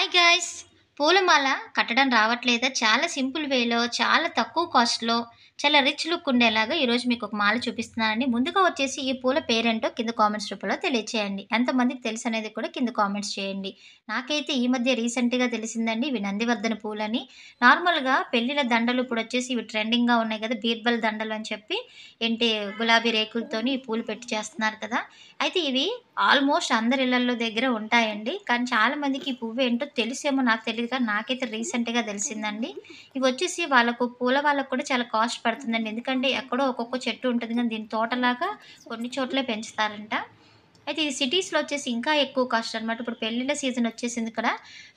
Hi guys! పూలమాల కట్టడం రావట్లేదా? చాలా సింపుల్ వేలో, చాలా తక్కువ కాస్ట్‌లో, చాలా రిచ్ లుక్ ఉండేలాగా ఈరోజు మీకొక మాల చూపిస్తున్నానండి. ముందుగా వచ్చేసి ఈ పూల పేరేంటో కింద కామెంట్స్ రూపంలో తెలియచేయండి. ఎంతమందికి తెలుసనేది కూడా కింద కామెంట్స్ చేయండి. నాకైతే ఈ మధ్య రీసెంట్‌గా తెలిసిందండి ఇవి నందివర్ధన పూలని. నార్మల్‌గా పెళ్ళిళ్ళ దండలు ఇప్పుడొచ్చేసి ఇవి ట్రెండింగ్‌గా ఉన్నాయి కదా! బీర్బల్ దండలు అని చెప్పి ఏంటి గులాబీ రేకులతోని ఈ పూలు పెట్టి చేస్తున్నారు కదా! అయితే ఇవి ఆల్మోస్ట్ అందరి ఇళ్లల్లో దగ్గర ఉంటాయండి. కానీ చాలా మందికి ఈ పువ్వేంటో తెలుసేమో నాకు తెలీదు కానీ నాకైతే రీసెంట్‌గా తెలిసిందండి. ఇవొచ్చేసి వాళ్ళకు పూల వాళ్ళకి కూడా చాలా కాస్ట్ పడుతుందండి. ఎందుకంటే ఎక్కడో ఒక్కొక్క చెట్టు ఉంటుంది గానీ దీన్ని తోటలాగా కొన్ని చోట్లే పెంచుతారంట. అయితే ఇది సిటీస్‌లో వచ్చేసి ఇంకా ఎక్కువ కాస్ట్ అనమాట. ఇప్పుడు పెళ్ళిళ్ళ సీజన్ వచ్చేసింది కదా!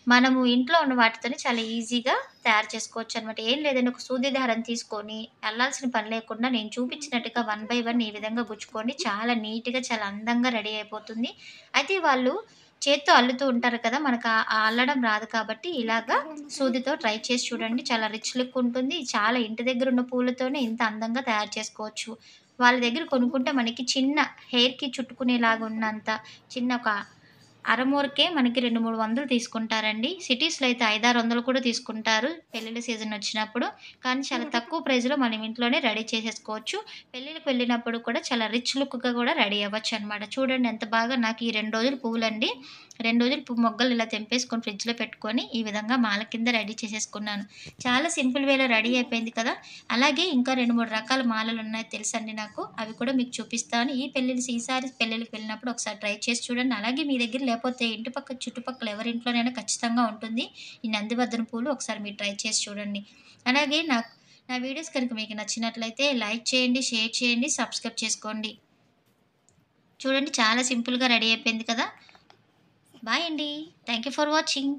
మనము ఇంట్లో ఉన్న వాటితోనే చాలా ఈజీగా తయారు చేసుకోవచ్చనమాట. ఏం లేదండి ఒక సూది దారం తీసుకొని అల్లాల్సిన పని లేకుండా నేను చూపించినట్టుగా వన్ బై వన్ ఈ విధంగా గుచ్చుకోండి. చాలా నీట్‌గా, చాలా అందంగా రెడీ అయిపోతుంది. అయితే వాళ్ళు చేత్తో అల్లుతూ ఉంటారు కదా! మనకు ఆ అల్లడం రాదు కాబట్టి ఇలాగా సూదితో ట్రై చేసి చూడండి. చాలా రిచ్ లుక్ ఉంటుంది. చాలా ఇంటి దగ్గర ఉన్న పూలతోనే ఇంత అందంగా తయారు చేసుకోవచ్చు. వాళ్ళ దగ్గర కొనుక్కుంటే మనకి చిన్న హెయిర్‌కి చుట్టుకునేలాగా ఉన్నంత చిన్న ఒక అరమూరకే మనకి 2, 300 తీసుకుంటారండి. సిటీస్‌లో అయితే 5, 600 కూడా తీసుకుంటారు పెళ్ళిళ్ళ సీజన్ వచ్చినప్పుడు. కానీ చాలా తక్కువ ప్రైస్‌లో మనం ఇంట్లోనే రెడీ చేసేసుకోవచ్చు. పెళ్ళిళ్ళకి వెళ్ళినప్పుడు కూడా చాలా రిచ్ లుక్‌గా కూడా రెడీ అవ్వచ్చనమాట. చూడండి ఎంత బాగా నాకు ఈ 2 రోజులు పువ్వులండి. 2 రోజులు మొగ్గలు ఇలా తెంపేసుకొని ఫ్రిడ్జ్‌లో పెట్టుకొని ఈ విధంగా మాల కింద రెడీ చేసేసుకున్నాను. చాలా సింపుల్ వేలో రెడీ అయిపోయింది కదా! అలాగే ఇంకా 2, 3 రకాల మాలలున్నాయి తెలుసండి నాకు. అవి కూడా మీకు చూపిస్తాను. ఈసారి పెళ్ళిళ్ళకి వెళ్ళినప్పుడు ఒకసారి ట్రై చేసి చూడండి. అలాగే మీ దగ్గర లేపోతే ఇంటి పక్క చుట్టుపక్కల ఎవరింట్లోనైనా ఖచ్చితంగా ఉంటుంది. ఈ నందివర్ధన పూలు ఒకసారి మీరు ట్రై చేసి చూడండి. అలాగే నా వీడియోస్ కనుక మీకు నచ్చినట్లయితే లైక్ చేయండి, షేర్ చేయండి, సబ్స్క్రైబ్ చేసుకోండి. చూడండి చాలా సింపుల్‌గా రెడీ అయిపోయింది కదా! బాయ్ అండి. Thank you for watching.